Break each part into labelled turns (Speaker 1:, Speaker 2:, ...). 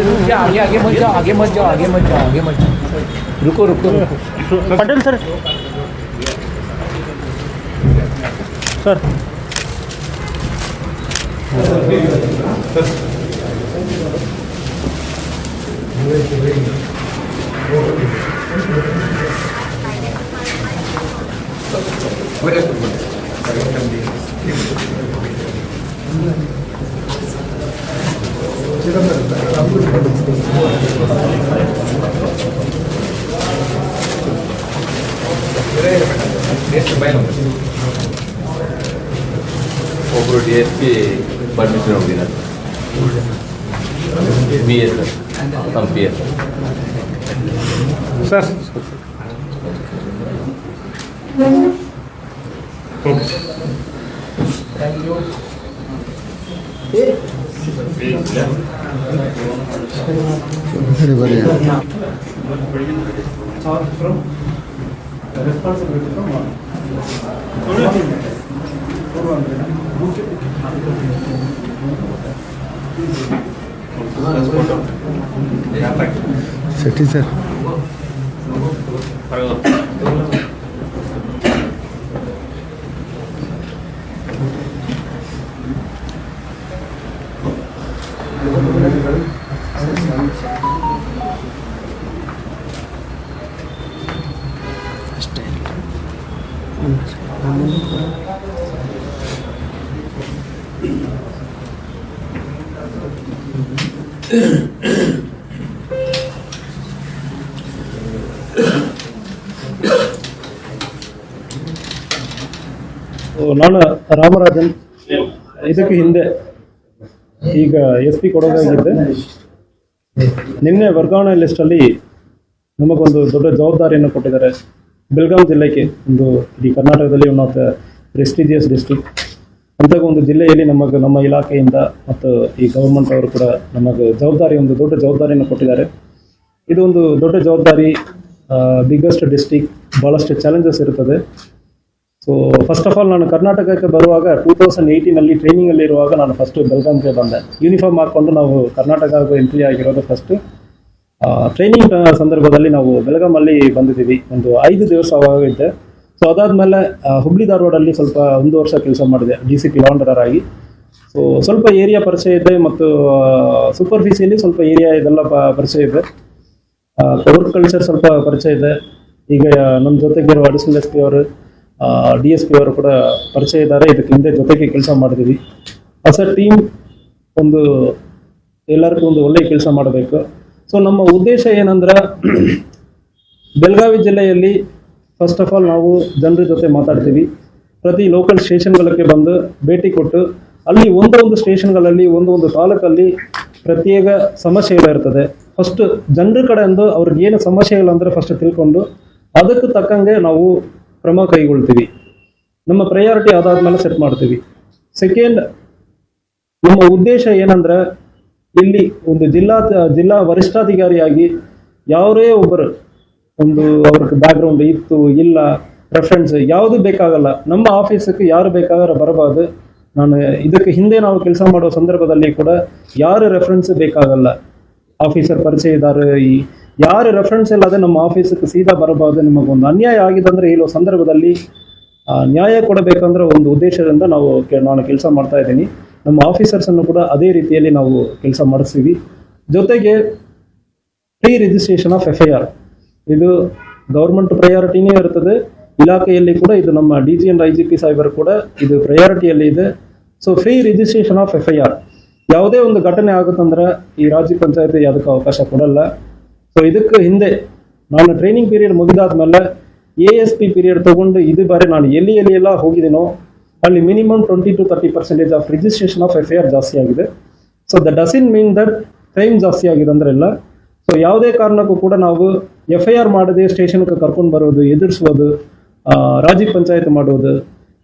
Speaker 1: रुक जा, आगे मत जाओ, आगे मत जाओ, आगे मत जाओ, आगे मत जाओ, रुको रुको रुको।
Speaker 2: पटेल सर, सर
Speaker 3: ಒಬ್ಬರು ಡಿ ಎಸ್ ಪಿ ಪರ್ಮಿಷನ್ ಹೋಗಿದ್ದಾರೆ, ಬಿ ಎಸ್ ನಮ್ಮ ಪಿ ಎಸ್
Speaker 2: सर
Speaker 4: सेठी सर
Speaker 2: ನಾನು ರಾಮರಾಜನ್, ಇದಕ್ಕೆ ಹಿಂದೆ ಈಗ ಎಸ್ ಪಿ ಕೊಡೋದಾಗಿದ್ದೆ. ನಿನ್ನೆ ವರ್ಗಾವಣೆ ಲಿಸ್ಟಲ್ಲಿ ನಮಗೊಂದು ದೊಡ್ಡ ಜವಾಬ್ದಾರಿಯನ್ನು ಕೊಟ್ಟಿದ್ದಾರೆ. ಬೆಳಗಾವಿ ಜಿಲ್ಲೆಗೆ ಒಂದು ಇಡೀ ಕರ್ನಾಟಕದಲ್ಲಿ one of the prestigious district ಅಂಥ ಒಂದು ಜಿಲ್ಲೆಯಲ್ಲಿ ನಮ್ಮ ಇಲಾಖೆಯಿಂದ ಮತ್ತು ಈ ಗೌರ್ಮೆಂಟ್ ಅವರು ಕೂಡ ನಮಗೆ ಒಂದು ದೊಡ್ಡ ಜವಾಬ್ದಾರಿಯನ್ನು ಕೊಟ್ಟಿದ್ದಾರೆ. ಇದು ಒಂದು ದೊಡ್ಡ ಜವಾಬ್ದಾರಿ, ಬಿಗ್ಗೆಸ್ಟ್ ಡಿಸ್ಟ್ರಿಕ್ಟ್, ಭಾಳಷ್ಟು ಚಾಲೆಂಜಸ್ ಇರುತ್ತದೆ. ಸೊ ಫಸ್ಟ್ ಆಫ್ ಆಲ್ ನಾನು ಕರ್ನಾಟಕಕ್ಕೆ ಬರುವಾಗ 2018 ಟ್ರೈನಿಂಗಲ್ಲಿ ಇರುವಾಗ ನಾನು ಫಸ್ಟು ಬೆಳಗಾವಿಗೆ ಬಂದೆ. ಯೂನಿಫಾರ್ಮ್ ಹಾಕ್ಕೊಂಡು ನಾವು ಕರ್ನಾಟಕಕ್ಕೆ ಎಂಟ್ರಿ ಆಗಿರೋದು ಫಸ್ಟು. ಟ್ರೈನಿಂಗ್ ಸಂದರ್ಭದಲ್ಲಿ ನಾವು ಬೆಳಗಾಮಲ್ಲಿ ಬಂದಿದ್ದೀವಿ, ಒಂದು 5 ದಿವಸ ಅವಾಗಿದ್ದೆ. ಸೊ ಅದಾದಮೇಲೆ ಹುಬ್ಳಿ ಧಾರವಾಡಲ್ಲಿ ಸ್ವಲ್ಪ 1 ವರ್ಷ ಕೆಲಸ ಮಾಡಿದೆ DCP ಲಾಂಡರರ್ ಆಗಿ. ಸೊ ಸ್ವಲ್ಪ ಏರಿಯಾ ಪರಿಚಯ ಇದೆ ಮತ್ತು ಸೂಪರ್ಫಿಷಿಯಲಿ ಸ್ವಲ್ಪ ಏರಿಯಾ ಇದೆಲ್ಲ ಪರಿಚಯ ಇದೆ. ವರ್ಕ್ ಕಲ್ಚರ್ ಸ್ವಲ್ಪ ಪರಿಚಯ ಇದೆ. ಈಗ ನಮ್ಮ ಜೊತೆಗಿರುವ ಅಡಿಷನಲ್ SP ಅವರು, DSP ಅವರು ಕೂಡ ಪರಿಚಯ ಇದ್ದಾರೆ. ಇದಕ್ಕೆ ಹಿಂದೆ ಜೊತೆಗೆ ಕೆಲಸ ಮಾಡಿದ್ದೀವಿ. ಹೊಸ ಟೀಮ್ ಒಂದು ಎಲ್ಲರಿಗೂ ಒಂದು ಒಳ್ಳೆಯ ಕೆಲಸ ಮಾಡಬೇಕು. ಸೊ ನಮ್ಮ ಉದ್ದೇಶ ಏನಂದ್ರೆ, ಬೆಳಗಾವಿ ಜಿಲ್ಲೆಯಲ್ಲಿ ಫಸ್ಟ್ ಆಫ್ ಆಲ್ ನಾವು ಜನರ ಜೊತೆ ಮಾತಾಡ್ತೀವಿ. ಪ್ರತಿ ಲೋಕಲ್ ಸ್ಟೇಷನ್ಗಳಿಗೆ ಬಂದು ಭೇಟಿ ಕೊಟ್ಟು ಅಲ್ಲಿ ಒಂದೊಂದು ಸ್ಟೇಷನ್ಗಳಲ್ಲಿ ಒಂದೊಂದು ತಾಲೂಕಲ್ಲಿ ಪ್ರತ್ಯೇಕ ಸಮಸ್ಯೆಗಳಿರ್ತದೆ. ಫಸ್ಟ್ ಜನರ ಕಡೆಯಿಂದ ಅವ್ರಿಗೆ ಏನು ಸಮಸ್ಯೆಗಳಂದರೆ ಫಸ್ಟ್ ತಿಳ್ಕೊಂಡು ಅದಕ್ಕೆ ತಕ್ಕಂಗೆ ನಾವು ಕ್ರಮ ಕೈಗೊಳ್ತೀವಿ. ನಮ್ಮ ಪ್ರಯಾರಿಟಿ ಅದಾದ್ಮೇಲೆ ಸೆಟ್ ಮಾಡ್ತೀವಿ. ಸೆಕೆಂಡ್, ನಮ್ಮ ಉದ್ದೇಶ ಏನಂದ್ರೆ, ಇಲ್ಲಿ ಒಂದು ಜಿಲ್ಲಾ ವರಿಷ್ಠಾಧಿಕಾರಿಯಾಗಿ ಯಾರೇ ಒಬ್ಬರು ಒಂದು ಅವ್ರಿಗೆ ಬ್ಯಾಕ್ಗ್ರೌಂಡ್ ಇತ್ತು ಇಲ್ಲ ರೆಫರೆನ್ಸ್ ಯಾವುದು ಬೇಕಾಗಲ್ಲ, ನಮ್ಮ ಆಫೀಸಕ್ಕೆ ಯಾರು ಬೇಕಾದ್ರೆ ಬರಬಾರ್ದು. ನಾನು ಇದಕ್ಕೆ ಹಿಂದೆ ನಾವು ಕೆಲಸ ಮಾಡೋ ಸಂದರ್ಭದಲ್ಲಿ ಕೂಡ ಯಾರು ರೆಫರೆನ್ಸ್ ಬೇಕಾಗಲ್ಲ, ಆಫೀಸರ್ ಪರಿಚಯ ಇದ್ದಾರೆ, ಯಾರು ರೆಫರೆನ್ಸ್ ಇಲ್ಲದೆ ನಮ್ಮ ಆಫೀಸಕ್ಕೆ ಸೀದಾ ಬರಬಾರ್ದು. ನಿಮಗೊಂದು ಅನ್ಯಾಯ ಆಗಿದೆ ಅಂದರೆ ಹೇಳೋ ಸಂದರ್ಭದಲ್ಲಿ ನ್ಯಾಯ ಕೊಡಬೇಕಂದ್ರೆ ಒಂದು ಉದ್ದೇಶದಿಂದ ನಾನು ಕೆಲಸ ಮಾಡ್ತಾ ಇದ್ದೀನಿ. ನಮ್ಮ ಆಫೀಸರ್ಸನ್ನು ಕೂಡ ಅದೇ ರೀತಿಯಲ್ಲಿ ನಾವು ಕೆಲಸ ಮಾಡಿಸ್ತೀವಿ. ಜೊತೆಗೆ ಪ್ರೀ ರಿಜಿಸ್ಟ್ರೇಷನ್ ಆಫ್ FIR ಇದು ಗೌರ್ಮೆಂಟ್ ಪ್ರಯಾರಿಟಿನೇ ಇರ್ತದೆ. ಇಲಾಖೆಯಲ್ಲಿ ಕೂಡ ಇದು ನಮ್ಮ DG and IGP ಸಾಹೇಬರು ಕೂಡ ಇದು ಪ್ರಯಾರಿಟಿಯಲ್ಲಿ ಇದೆ. So free registration of FIR, ಯಾವುದೇ ಒಂದು ಘಟನೆ ಆಗುತ್ತಂದ್ರೆ ಈ ರಾಜ್ಯ ಪಂಚಾಯತಿ ಅದಕ್ಕೆ ಅವಕಾಶ ಕೊಡಲ್ಲ. ಸೊ ಇದಕ್ಕೆ ಹಿಂದೆ ನಾನು ಟ್ರೈನಿಂಗ್ ಪೀರಿಯಡ್ ಮುಗಿದಾದ್ಮೇಲೆ ASP ಪೀರಿಯಡ್ ತೊಗೊಂಡು ಇದು ಬಾರಿ ನಾನು ಎಲ್ಲಿ ಹೋಗಿದ್ದೀನೋ ಅಲ್ಲಿ minimum 20 to 30% of registration of FIR ಜಾಸ್ತಿ ಆಗಿದೆ. So that doesn't mean that crime ಜಾಸ್ತಿ ಆಗಿದೆ ಅಂದ್ರೆಲ್ಲ. ಸೊ ಯಾವುದೇ ಕಾರಣಕ್ಕೂ ಕೂಡ ನಾವು FIR ಮಾಡದೆ ಸ್ಟೇಷನ್ಗೆ ಕರ್ಕೊಂಡು ಬರೋದು, ಎದುರಿಸೋದು, ರಾಜ್ಯ ಪಂಚಾಯತ್ ಮಾಡೋದು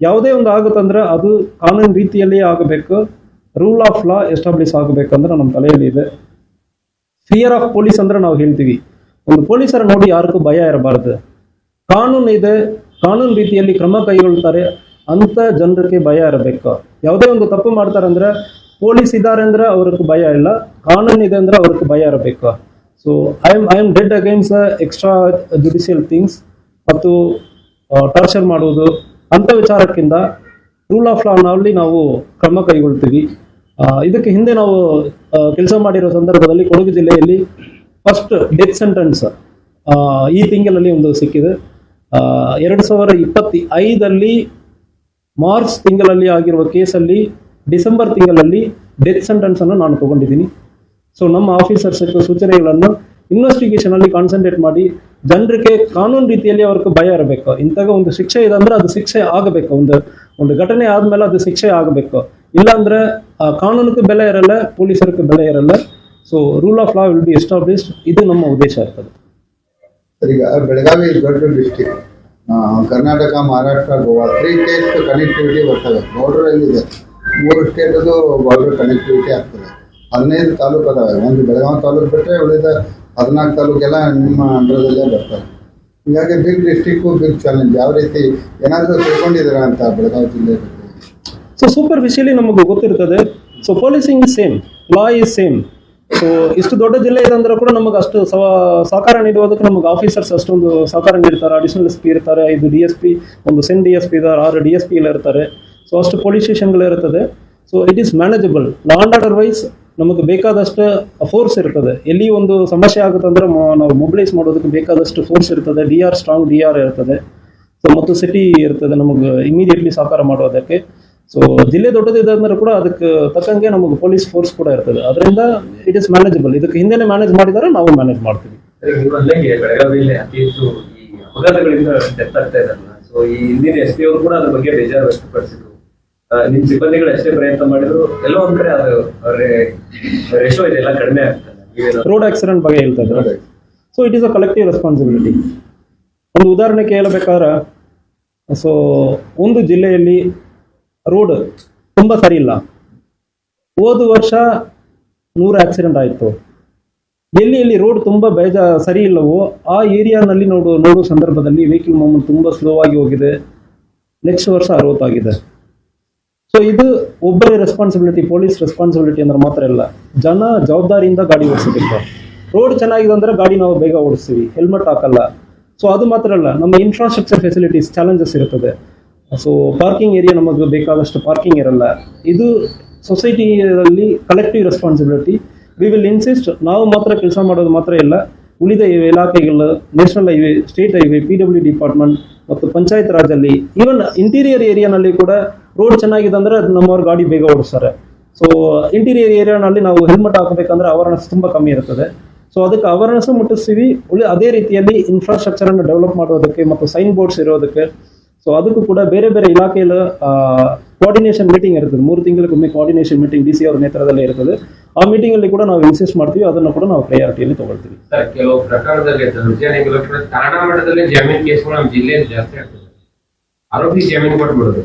Speaker 2: ಯಾವುದೇ ಒಂದು ಆಗುತ್ತಂದ್ರೆ ಅದು ಕಾನೂನು ರೀತಿಯಲ್ಲಿ ಆಗಬೇಕು. ರೂಲ್ ಆಫ್ ಲಾ ಎಸ್ಟಾಬ್ಲಿಷ್ ಆಗಬೇಕಂದ್ರೆ ನಮ್ಮ ತಲೆಯಲ್ಲಿ ಇದೆ. ಫಿಯರ್ ಆಫ್ ಪೊಲೀಸ್ ಅಂದ್ರೆ ನಾವು ಹೇಳ್ತೀವಿ, ಒಂದು ಪೊಲೀಸರ ನೋಡಿ ಯಾರಿಗೂ ಭಯ ಇರಬಾರ್ದು. ಕಾನೂನು ಇದೆ, ಕಾನೂನು ರೀತಿಯಲ್ಲಿ ಕ್ರಮ ಕೈಗೊಳ್ತಾರೆ ಅಂತ ಜನರಿಗೆ ಭಯ ಇರಬೇಕು. ಯಾವುದೇ ಒಂದು ತಪ್ಪು ಮಾಡ್ತಾರಂದ್ರೆ ಪೊಲೀಸ್ ಇದ್ದಾರೆ ಅಂದ್ರೆ ಅವ್ರಿಗೆ ಭಯ ಇಲ್ಲ, ಕಾನೂನು ಇದೆ ಅಂದ್ರೆ ಅವ್ರಿಗೆ ಭಯ ಇರಬೇಕು. So I am dead against extra judicial things ಮತ್ತು ಟಾರ್ಚರ್ ಮಾಡುವುದು ಅಂಥ ವಿಚಾರಕ್ಕಿಂತ ರೂಲ್ ಆಫ್ ಲಾನಲ್ಲಿ ನಾವು ಕ್ರಮ ಕೈಗೊಳ್ತೀವಿ. ಇದಕ್ಕೆ ಹಿಂದೆ ನಾವು ಕೆಲಸ ಮಾಡಿರೋ ಸಂದರ್ಭದಲ್ಲಿ ಕೊಡಗು ಜಿಲ್ಲೆಯಲ್ಲಿ ಫಸ್ಟ್ ಡೆತ್ ಸೆಂಟೆನ್ಸ್ ಈ ತಿಂಗಳಲ್ಲಿ ಒಂದು ಸಿಕ್ಕಿದೆ. 2025 ಮಾರ್ಚ್ ತಿಂಗಳಲ್ಲಿ ಆಗಿರುವ ಕೇಸಲ್ಲಿ ಡಿಸೆಂಬರ್ ತಿಂಗಳಲ್ಲಿ ಡೆತ್ ಸೆಂಟೆನ್ಸ್ ಅನ್ನು ನಾನು ತಗೊಂಡಿದ್ದೀನಿ. ಸೊ ನಮ್ಮ ಆಫೀಸರ್ಸ್ ಸೂಚನೆಗಳನ್ನು ಇನ್ವೆಸ್ಟಿಗೇಷನ್ ಅಲ್ಲಿ ಕಾನ್ಸಂಟ್ರೇಟ್ ಮಾಡಿ ಜನರಿಗೆ ಕಾನೂನು ರೀತಿಯಲ್ಲಿ ಅವ್ರಿಗೆ ಭಯ ಇರಬೇಕು. ಇಂಥಾಗ ಒಂದು ಶಿಕ್ಷೆ ಇದೆ ಅಂದ್ರೆ ಅದು ಶಿಕ್ಷೆ ಆಗಬೇಕು. ಒಂದು ಘಟನೆ ಆದ್ಮೇಲೆ ಅದು ಶಿಕ್ಷೆ ಆಗಬೇಕು. ಇಲ್ಲಾಂದ್ರೆ ಕಾನೂನಿಗೆ ಬೆಲೆ ಇರಲ್ಲ, ಪೊಲೀಸರಿಗೆ ಬೆಲೆ ಇರಲ್ಲ. So rule of law will be established. ಇದು ನಮ್ಮ ಉದ್ದೇಶ ಇರ್ತದೆ.
Speaker 4: ಈಗ ಬೆಳಗಾವಿ ಇಸ್ ದೊಡ್ಡ district. Karnataka, Maharashtra, Goa 3 States connectivity ಬರ್ತವೆ. ಬಾರ್ಡರ್ ಎಲ್ಲಿದೆ 3 ಸ್ಟೇಟದು ಬಾರ್ಡರ್ ಕನೆಕ್ಟಿವಿಟಿ ಆಗ್ತದೆ. 15 ತಾಲೂಕು ಅದಾವೆ. ಒಂದು ಬೆಳಗಾವಿ ತಾಲೂಕು ಬಿಟ್ಟರೆ ಉಳಿದ 14 ತಾಲೂಕೆಲ್ಲ ನಿಮ್ಮ ಅಂಡರದಲ್ಲೇ ಬರ್ತವೆ. ಹೀಗಾಗಿ ಬಿಗ್ ಡಿಸ್ಟಿಕ್ಕು ಬಿಗ್ ಚಾಲೆಂಜ್. ಯಾವ ರೀತಿ ಏನಾದರೂ ತಿಳ್ಕೊಂಡಿದ್ದೀರಾ ಅಂತ ಬೆಳಗಾವಿ ಜಿಲ್ಲೆ ಬಗ್ಗೆ?
Speaker 2: ಸೊ ಸೂಪರ್ಫಿಷಿಯಲಿ ನಮಗೆ ಗೊತ್ತಿರ್ತದೆ. So policing is same, law is same. So ಇಷ್ಟು ದೊಡ್ಡ ಜಿಲ್ಲೆ ಇದೆ ಅಂದ್ರೆ ಕೂಡ ನಮಗೆ ಅಷ್ಟು ಸಹಕಾರ ನೀಡುವುದಕ್ಕೆ ನಮಗೆ ಆಫೀಸರ್ಸ್ ಅಷ್ಟೊಂದು ಸಹಕಾರ ನೀಡ್ತಾರೆ. ಅಡಿಷನಲ್ SP ಇರ್ತಾರೆ, 5 DSP, ಒಂದು ಸೆನ್ DSP ಇದ್ದಾರೆ, 6 DSP ಎಲ್ಲ ಇರ್ತಾರೆ. ಸೊ ಅಷ್ಟು ಪೊಲೀಸ್ ಸ್ಟೇಷನ್ಗಳು ಇರ್ತದೆ. So it is manageable. Law and order wise ನಮಗೆ ಬೇಕಾದಷ್ಟು ಫೋರ್ಸ್ ಇರ್ತದೆ. ಎಲ್ಲಿ ಒಂದು ಸಮಸ್ಯೆ ಆಗುತ್ತಂದ್ರೆ ನಾವು ಮೊಬಿಲೈಸ್ ಮಾಡೋದಕ್ಕೆ ಬೇಕಾದಷ್ಟು ಫೋರ್ಸ್ ಇರ್ತದೆ. ಸ್ಟ್ರಾಂಗ್ DR ಇರ್ತದೆ. ಸೊ ಮತ್ತು ಸಿಟಿ ಇರ್ತದೆ ನಮಗೆ ಇಮಿಡಿಯೇಟ್ಲಿ ಸಹಕಾರ ಮಾಡೋದಕ್ಕೆ. ಸೊ ಜಿಲ್ಲೆ ದೊಡ್ಡದಿದೆ ಅಂದ್ರೆ ಕೂಡ ಅದಕ್ಕೆ ತಕ್ಕಂಗೆ ನಮಗೆ ಪೊಲೀಸ್ ಫೋರ್ಸ್ ಕೂಡ ಇರ್ತದೆ. ಅದರಿಂದ ಇಟ್ ಇಸ್ ಮ್ಯಾನೇಜಬಲ್. ಇದಕ್ಕೆ ಹಿಂದೆನೇ ಮ್ಯಾನೇಜ್ ಮಾಡಿದರೆ ನಾವು ಮ್ಯಾನೇಜ್ ಮಾಡ್ತೀವಿ.
Speaker 3: ಬೆಳಗಾವಿಯಲ್ಲಿ ಅತಿ ಹೆಚ್ಚು ಈ ಅಪಘಾತಗಳಿಂದ ಡೆತ್ ಆಗ್ತಾ ಇದಾರಲ್ಲ, ಸೊ ಈ ಹಿಂದಿನ SP ಅವರು ಕೂಡ ಅದ್ರ ಬಗ್ಗೆ ಬೇಜಾರು ವ್ಯಕ್ತಪಡಿಸಿದ್ರು. ನಿಮ್ ಸಿಬ್ಬಂದಿಗಳು ಎಷ್ಟೇ ಪ್ರಯತ್ನ ಮಾಡಿದ್ರು ಎಲ್ಲೋ ಒಂದ್ ಕಡೆ ಅದು ರೇಷೋ ಇದೆಲ್ಲ ಕಡಿಮೆ ಆಗ್ತದೆ.
Speaker 2: ರೋಡ್ ಆಕ್ಸಿಡೆಂಟ್ ಬಗ್ಗೆ ಹೇಳ್ತಾ ಇದ್ದಾರೆ. So it is a collective responsibility. ಒಂದು ಉದಾಹರಣೆ ಕೇಳಬೇಕಾದ್ರೆ, ಸೊ ಒಂದು ಜಿಲ್ಲೆಯಲ್ಲಿ ರೋಡ್ ತುಂಬ ಸರಿ ಇಲ್ಲ. ಹೋದ ವರ್ಷ 100 ಆಕ್ಸಿಡೆಂಟ್ ಆಯಿತು. ಎಲ್ಲಿ ರೋಡ್ ತುಂಬ ಸರಿ ಇಲ್ಲವೋ ಆ ಏರಿಯಾನಲ್ಲಿ ನೋಡೋ ಸಂದರ್ಭದಲ್ಲಿ ವೆಹಿಕಲ್ ಮೂವ್ಮೆಂಟ್ ತುಂಬ ಸ್ಲೋ ಆಗಿ ಹೋಗಿದೆ. ನೆಕ್ಸ್ಟ್ ವರ್ಷ 60 ಆಗಿದೆ. ಸೊ ಇದು ಒಬ್ಬರೇ ರೆಸ್ಪಾನ್ಸಿಬಿಲಿಟಿ, ಪೊಲೀಸ್ ರೆಸ್ಪಾನ್ಸಿಬಿಲಿಟಿ ಅಂದ್ರೆ ಮಾತ್ರ ಇಲ್ಲ. ಜನ ಜವಾಬ್ದಾರಿಯಿಂದ ಗಾಡಿ ಓಡಿಸಬೇಕು. ರೋಡ್ ಚೆನ್ನಾಗಿದೆ ಅಂದ್ರೆ ಗಾಡಿ ನಾವು ಬೇಗ ಓಡಿಸ್ತೀವಿ, ಹೆಲ್ಮೆಟ್ ಹಾಕಲ್ಲ. ಸೊ ಅದು ಮಾತ್ರ ಅಲ್ಲ, ನಮ್ಮ ಇನ್ಫ್ರಾಸ್ಟ್ರಕ್ಚರ್ ಫೆಸಿಲಿಟೀಸ್ ಚಾಲೆಂಜಸ್ ಇರ್ತದೆ. ಸೊ ಪಾರ್ಕಿಂಗ್ ಏರಿಯಾ ನಮಗೆ ಬೇಕಾದಷ್ಟು ಪಾರ್ಕಿಂಗ್ ಇರಲ್ಲ. ಇದು ಸೊಸೈಟಿಯಲ್ಲಿ collective responsibility. We will insist. ನಾವು ಮಾತ್ರ ಕೆಲಸ ಮಾಡೋದು ಮಾತ್ರ ಇಲ್ಲ, ಉಳಿದ ಇಲಾಖೆಗಳು, national highway, state highway, PW department ಮತ್ತು ಪಂಚಾಯತ್ ರಾಜಲ್ಲಿ, ಈವನ್ ಇಂಟೀರಿಯರ್ ಏರಿಯಾನಲ್ಲಿ ಕೂಡ ರೋಡ್ ಚೆನ್ನಾಗಿದೆ ಅಂದ್ರೆ ನಮ್ಮವ್ರ ಗಾಡಿ ಬೇಗ ಓಡಿಸ್ತಾರೆ. ಸೊ ಇಂಟೀರಿಯರ್ ಏರಿಯಾನಲ್ಲಿ ನಾವು ಹೆಲ್ಮೆಟ್ ಹಾಕಬೇಕಂದ್ರೆ ಅವೇರ್ನೆಸ್ ತುಂಬ ಕಮ್ಮಿ ಇರ್ತದೆ. ಸೊ ಅದಕ್ಕೆ ಅವೇರ್ನೆಸ್ ಮುಟ್ಟಿಸ್ತೀವಿ. ಅದೇ ರೀತಿಯಲ್ಲಿ ಇನ್ಫ್ರಾಸ್ಟ್ರಕ್ಚರ್ ಅನ್ನು ಡೆವಲಪ್ ಮಾಡೋದಕ್ಕೆ ಮತ್ತು ಸೈನ್ ಬೋರ್ಡ್ಸ್ ಇರೋದಕ್ಕೆ. ಸೊ ಅದಕ್ಕೂ ಕೂಡ ಬೇರೆ ಬೇರೆ ಇಲಾಖೆಯ ಕೋಆರ್ಡಿನೇಷನ್ ಮೀಟಿಂಗ್ ಇರ್ತದೆ. 3 ತಿಂಗಳಿಗೊಮ್ಮೆ ಕೋಆರ್ಡಿನೇಷನ್ ಮೀಟಿಂಗ್ DC ಅವರ ನೇತೃತ್ವದಲ್ಲೇ ಇರ್ತದೆ. ಆ ಮೀಟಿಂಗ್ ಅಲ್ಲಿ ಕೂಡ ನಾವು ಇನ್ಸಿಸ್ಟ್ ಮಾಡ್ತೀವಿ. ಅದನ್ನು ಕೂಡ ನಾವು ಪ್ರಯಾರಿಟಿಯಲ್ಲಿ ತಗೊಳ್ತೀವಿ.
Speaker 5: ಸರ್, ಕೆಲವು ಪ್ರಕರಣದಲ್ಲಿ ದೌರ್ಜನ್ಯಗಳು ಕೂಡ ಠಾಣಾ ಮಟ್ಟದಲ್ಲಿ ಜಾಮೀನು ಕೇಸ್ಗಳು ನಮ್ಮ ಜಿಲ್ಲೆಯಲ್ಲಿ ಜಾಸ್ತಿ ಆಗ್ತದೆ. ಆರೋಪಿ ಜಾಮೀನು ಕೊಟ್ಬಿಡೋದು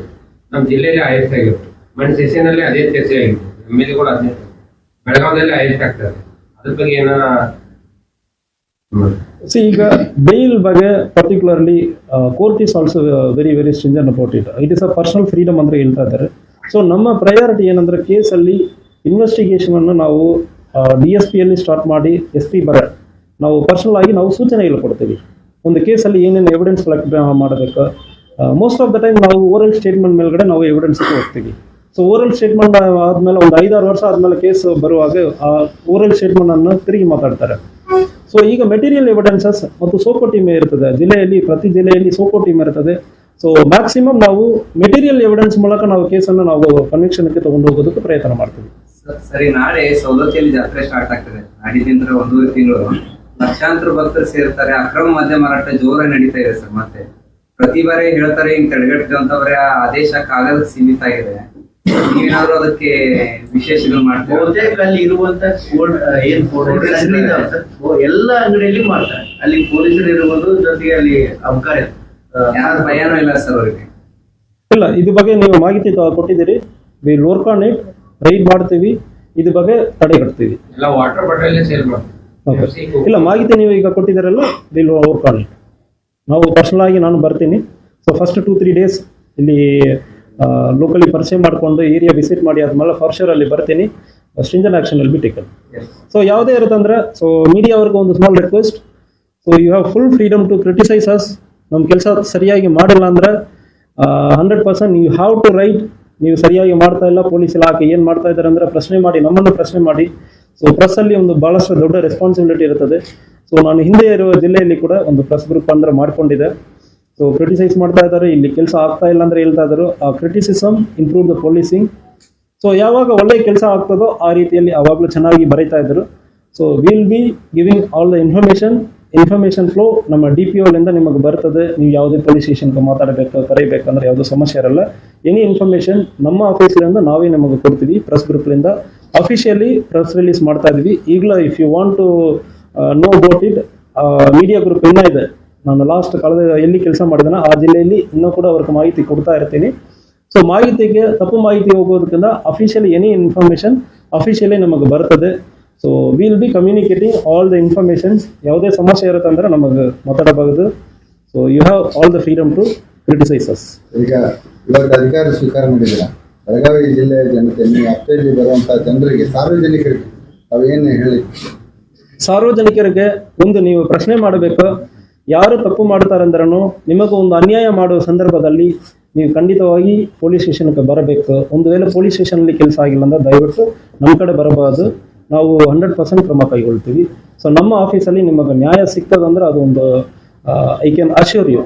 Speaker 5: ನಮ್ಮ ಜಿಲ್ಲೆಯಲ್ಲಿ ಹೈಯೆಸ್ಟ್ ಆಗಿರುತ್ತೆ. ಮಂಡ್ಯ ಸೆಷನಲ್ಲಿ ಅದೇ ಚರ್ಚೆ ಆಗಿರುತ್ತೆ. MLA ಕೂಡ ಅದೇ, ಬೆಳಗಾವಿಯಲ್ಲಿ ಹೈಯೆಸ್ಟ್ ಆಗ್ತದೆ. ಅದ್ರ ಬಗ್ಗೆ ಏನಾರ
Speaker 2: ಈಗ ಬೇಲ್ ಬಗ್ಗೆ particularly court is also very stringent about it. It is a personal freedom ಅಂತ ಹೇಳ್ತಾ ಇದ್ದಾರೆ. ಸೊ ನಮ್ಮ ಪ್ರಯಾರಿಟಿ ಏನಂದ್ರೆ ಕೇಸಲ್ಲಿ ಇನ್ವೆಸ್ಟಿಗೇಷನ್ ಅನ್ನು ನಾವು DSPಯಲ್ಲಿ ಸ್ಟಾರ್ಟ್ ಮಾಡಿ SP ನಾವು ಪರ್ಸನಲ್ ಆಗಿ ನಾವು ಸೂಚನೆಗಳು ಕೊಡ್ತೀವಿ. ಒಂದು ಕೇಸಲ್ಲಿ ಏನೇನು ಎವಿಡೆನ್ಸ್ ಕಲೆಕ್ಟ್ ಮಾಡಬೇಕು. ಮೋಸ್ಟ್ ಆಫ್ ದ ಟೈಮ್ ನಾವು ಓರಲ್ ಸ್ಟೇಟ್ಮೆಂಟ್ ಮೇಲ್ಗಡೆ ನಾವು ಎವಿಡೆನ್ಸ್ಗೆ ಹೋಗ್ತೀವಿ. ಸೊ ಓರಲ್ ಸ್ಟೇಟ್ಮೆಂಟ್ ಆದಮೇಲೆ ಒಂದು 5-6 ವರ್ಷ ಆದಮೇಲೆ ಕೇಸ್ ಬರುವಾಗ ಆ ಓರಲ್ ಸ್ಟೇಟ್ಮೆಂಟ್ ಅನ್ನು ತಿರುಗಿ ಮಾತಾಡ್ತಾರೆ. ಸೊ ಈಗ ಮೆಟೀರಿಯಲ್ ಎವಿಡೆನ್ಸಸ್ ಮತ್ತು ಸೋಕೋ ಟೀಮ್ ಇರ್ತದೆ ಜಿಲ್ಲೆಯಲ್ಲಿ. ಪ್ರತಿ ಜಿಲ್ಲೆಯಲ್ಲಿ ಸೋಕೋ ಟೀಮ್ ಇರ್ತದೆ. ಸೊ ಮ್ಯಾಕ್ಸಿಮಮ್ ನಾವು ಮೆಟೀರಿಯಲ್ ಎವಿಡೆನ್ಸ್ ಮೂಲಕ ನಾವು ಕೇಸನ್ನು ನಾವು ಕನ್ವಿಕ್ಷನ್ಗೆ ತಗೊಂಡು ಹೋಗೋದಕ್ಕೆ ಪ್ರಯತ್ನ ಮಾಡ್ತೀವಿ.
Speaker 6: ಸರಿ, ನಾಳೆ ಸೌದತ್ತಿಯಲ್ಲಿ ಜಾತ್ರೆ ಸ್ಟಾರ್ಟ್ ಆಗ್ತದೆ. ನಾಡಿದಿಂದ 1 ತಿಂಗಳು ಲಕ್ಷಾಂತರ ಭಕ್ತರು ಸೇರ್ತಾರೆ. ಅಕ್ರಮ ಮದ್ಯ ಮಾರಾಟ ಜೋರಾಗಿ ನಡೀತಾ ಇದೆ ಸರ್. ಮತ್ತೆ ಪ್ರತಿ ಬಾರಿ ಹೇಳ್ತಾರೆ ಹಿಂಗ್ ತಡೆಗಟ್ಟುವಂತವ್ರೆ ಆದೇಶ ಕಾಗದ ಸೀಮಿತ ಆಗಿದೆ. ನೀವೇನಾದ್ರು ಅದಕ್ಕೆ ವಿಶೇಷಗಳು ಮಾಡ್ತಾರೆ?
Speaker 7: ಬಹುತೇಕ ಅಲ್ಲಿ ಇರುವಂತ ಎಲ್ಲ ಅಂಗಡಿಯಲ್ಲಿ ಮಾಡ್ತಾರೆ. ಅಲ್ಲಿ ಪೊಲೀಸರು ಇರುವುದು, ಜೊತೆಗೆ ಅಲ್ಲಿ ಅಬಕಾರಿ
Speaker 6: ಯಾರು ಭಯನೂ ಇಲ್ಲ ಸರ್ ಅವ್ರಿಗೆ?
Speaker 2: ಇಲ್ಲ, ಇದ್ರ ಬಗ್ಗೆ ನೀವು ಮಾಹಿತಿ ಕೊಟ್ಟಿದ್ದೀರಿ. We work on it. Raid ಮಾಡ್ತೀವಿ, ಇದ್ರ ಬಗ್ಗೆ ತಡೆಗಟ್ತೀವಿ.
Speaker 5: ಎಲ್ಲ ವಾಟರ್ ಬಾಟಲ್ ಸೇಲ್ ಮಾಡ್ತೀವಿ.
Speaker 2: ಇಲ್ಲ, ಮಾಹಿತಿ ನೀವು ಈಗ ಕೊಟ್ಟಿದ್ದೀರಲ್ಲ, ವಿಲ್ ವರ್ಕ್ ಆನ್ ಇಟ್. ನಾವು ಪರ್ಸನಲ್ ಆಗಿ ನಾನು ಬರ್ತೀನಿ. ಸೊ ಫಸ್ಟ್ 2-3 ಡೇಸ್ ಇಲ್ಲಿ ಲೋಕಲಿ ಪರಿಚಯ ಮಾಡಿಕೊಂಡು ಏರಿಯಾ ವಿಸಿಟ್ ಮಾಡಿ ಆದ್ಮೇಲೆ ಫಾರ್ ಶೋರ್ ಅಲ್ಲಿ ಬರ್ತೀನಿ, stringent action will be taken. So ಯಾವುದೇ ಇರುತ್ತಂದ್ರೆ, ಸೊ ಮೀಡಿಯಾ ಅವ್ರಿಗೆ ಒಂದು small request, so you have full freedom to criticise us. ನಮ್ಮ ಕೆಲಸ ಸರಿಯಾಗಿ ಮಾಡಿಲ್ಲ ಅಂದ್ರೆ 100% ಯು ಹ್ಯಾವ್ ಟು ರೈಟ್. ನೀವು ಸರಿಯಾಗಿ ಮಾಡ್ತಾ ಇಲ್ಲ, ಪೊಲೀಸ್ ಇಲಾಖೆ ಏನು ಮಾಡ್ತಾ ಇದ್ದಾರೆ ಅಂದ್ರೆ ಪ್ರಶ್ನೆ ಮಾಡಿ, ನಮ್ಮನ್ನು ಪ್ರಶ್ನೆ ಮಾಡಿ. ಸೊ ಪ್ರೆಸ್ಸಲ್ಲಿ ಒಂದು ಭಾಳಷ್ಟು ದೊಡ್ಡ ರೆಸ್ಪಾನ್ಸಿಬಿಲಿಟಿ ಇರ್ತದೆ. ಸೊ ನಾನು ಹಿಂದೆ ಇರುವ ಜಿಲ್ಲೆಯಲ್ಲಿ ಕೂಡ ಒಂದು ಪ್ರೆಸ್ ಗ್ರೂಪ್ ಅಂದ್ರೆ ಮಾಡ್ಕೊಂಡಿದ್ದೆ. ಸೊ ಕ್ರಿಟಿಸೈಸ್ ಮಾಡ್ತಾ ಇದ್ದಾರೆ, ಇಲ್ಲಿ ಕೆಲಸ ಆಗ್ತಾ ಇಲ್ಲ ಅಂದ್ರೆ ಹೇಳ್ತಾ ಇದ್ದಾರೆ. ಆ criticism improve the policing. So ಯಾವಾಗ ಒಳ್ಳೆಯ ಕೆಲಸ ಆಗ್ತದೋ ಆ ರೀತಿಯಲ್ಲಿ ಅವಾಗಲೂ ಚೆನ್ನಾಗಿ ಬರೀತಾ ಇದ್ರು. So will B giving all the information flow ನಮ್ಮ DPO ನಿಮಗೆ ಬರ್ತದೆ. ನೀವು ಯಾವುದೇ ಪೊಲೀಸ್ ಸ್ಟೇಷನ್ಗೆ ಮಾತಾಡಬೇಕು, ಕರೀಬೇಕಂದ್ರೆ ಯಾವುದೂ ಸಮಸ್ಯೆ ಇರಲ್ಲ. ಎನಿ ಇನ್ಫಾರ್ಮೇಶನ್ ನಮ್ಮ ಆಫೀಸ್ಲಿಂದ ನಾವೇ ನಿಮಗೆ ಕೊಡ್ತೀವಿ. ಪ್ರೆಸ್ ಗ್ರೂಪ್ಲಿಂದ ಅಫಿಷಿಯಲಿ ಪ್ರೆಸ್ ರಿಲೀಸ್ ಮಾಡ್ತಾ ಇದೀವಿ. ಈಗಲೂ if you want to know about it, media group ಇನ್ನೂ ಇದೆ. ನಾನು ಲಾಸ್ಟ್ ಕಳೆದ ಎಲ್ಲಿ ಕೆಲಸ ಮಾಡಿದಾನ ಆ ಜಿಲ್ಲೆಯಲ್ಲಿ ಇನ್ನೂ ಕೂಡ ಅವ್ರಿಗೆ ಮಾಹಿತಿ ಕೊಡ್ತಾ ಇರ್ತೀನಿ. ಸೊ ಮಾಹಿತಿಗೆ ತಪ್ಪು ಮಾಹಿತಿ ಹೋಗೋದಕ್ಕಿಂತ ಅಫಿಷಿಯಲಿ ಎನಿ ಇನ್ಫಾರ್ಮೇಶನ್ ಅಫಿಷಿಯಲಿ ನಮಗೆ ಬರ್ತದೆ. So will be communicating all the informations. ಯಾವುದೇ ಸಮಸ್ಯೆ ಇರುತ್ತೆ ಅಂದ್ರೆ ನಮಗೆ ಮಾತಾಡಬಹುದು. So you have all the freedom to criticise us.
Speaker 4: ಈಗ ಇವತ್ತು ಅಧಿಕಾರ ಸ್ವೀಕಾರ ಮಾಡಿದ್ದೀರಾ, ಬೆಳಗಾವಿ ಜಿಲ್ಲೆಯ ಜನತೆ, ನೀವು ವ್ಯಾಪ್ತಿಯಲ್ಲಿ ಬರುವಂಥ ಜನರಿಗೆ, ಸಾರ್ವಜನಿಕರಿಗೆ ಅವೇನು ಹೇಳಿ?
Speaker 2: ಸಾರ್ವಜನಿಕರಿಗೆ ಒಂದು ನೀವು ಪ್ರಶ್ನೆ ಮಾಡಬೇಕು. ಯಾರು ತಪ್ಪು ಮಾಡ್ತಾರಂದ್ರೂ ನಿಮಗೂ ಒಂದು ಅನ್ಯಾಯ ಮಾಡುವ ಸಂದರ್ಭದಲ್ಲಿ ನೀವು ಖಂಡಿತವಾಗಿ ಪೊಲೀಸ್ ಸ್ಟೇಷನ್ಗೆ ಬರಬೇಕು. ಒಂದು ವೇಳೆ ಪೊಲೀಸ್ ಸ್ಟೇಷನಲ್ಲಿ ಕೆಲಸ ಆಗಿಲ್ಲ ಅಂದ್ರೆ ದಯವಿಟ್ಟು ನಮ್ಮ ಕಡೆ ಬರಬಾರ್ದು. ನಾವು 100% ಕ್ರಮ ಕೈಗೊಳ್ತೀವಿ. ಸೊ ನಮ್ಮ ಆಫೀಸಲ್ಲಿ ನಿಮಗೆ ನ್ಯಾಯ ಸಿಗ್ತದಂದ್ರೆ ಅದು ಒಂದು ಐ ಕ್ಯಾನ್ ಅಶ್ಯೂರ್ ಯು